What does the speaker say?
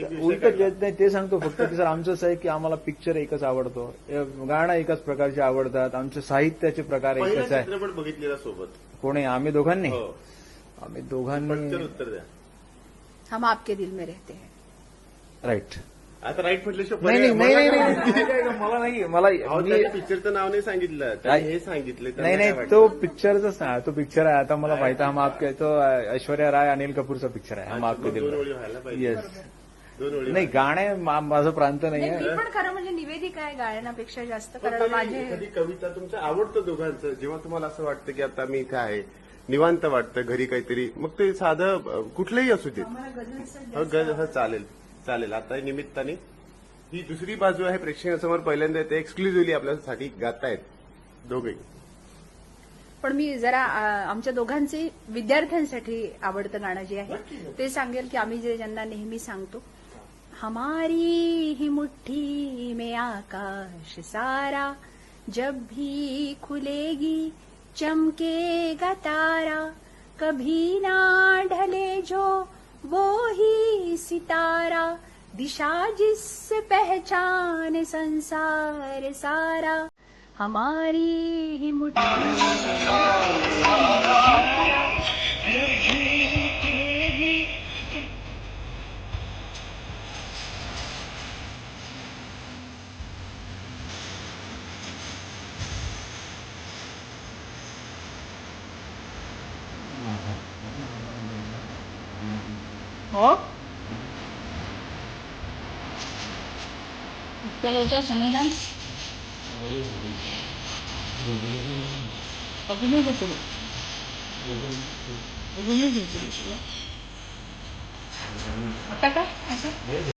उलट नाही ते सांगतो फक्त की सर आमचंच आहे की आम्हाला पिक्चर एकच आवडतो, गाणं एकाच प्रकारचे आवडतात, आमचे साहित्याचे प्रकार पहिला एकच आहे. चित्रपट बघितलेला सोबत. कोणी आम्ही दोघांनी हो. आम्ही पटकन दोघांनी उत्तर द्या. हम आपके दिल में रहते हैं. राईट. आता राईट म्हटल्याशिवाय नाही नाही पर्याय- नाही मला नाही काय- नाही, मला नाही मला अहो, मी- त्याच्या पिक्चरचं नाव नाही सांगितलं, त्याने हे सांगितलं. नाही नाही तो पिक्चरच ना, तो पिक्चर आहे आता मला माहिती आहे. हम आपके तो ऐश्वर्या राय अनिल कपूरचा पिक्चर आहे हम आपके दोन ओळी दिल. व्हायला पाहिजे. येस. दोन ओळी नाही गाणे माझं प्रांत नाही, नाहीये. मी पण खरं म्हणजे निवेदिका आहे गायनापेक्षा जास्त, पण कारण माझे एखादी कविता तुमचं आवडतं दोघांचं, जेव्हा तुम्हाला असं वाटतं की आता मी इथे आहे, निवांत वाटतं घरी काहीतरी, मग ते साधं कुठलंही असू दे. हो, हो, चालेल चालेल. आता या निमित्ताने ही दुसरी बाजू आहे प्रेक्षकांसमोर पहिल्यांदा ते एक्सक्लुझिव्हली आपल्यासाठी गातायत दोघे. पण मी जरा आमच्या दोघांचे विद्यार्थ्यांसाठी आवडतं गाणं जे आहे ते सांगेल की आम्ही जे ज्यांना नेहमी सांगतो, हमारी ही मुट्ठी में आकाश सारा, जब भी खुलेगी चमकेगा तारा, कभी ना ढले जो वो ही सितारा, दिशा जिससे पहचान संसार सारा, हमारी ही मुट्ठी हो त्याच्या संविधान अभिनय करतो आता का असं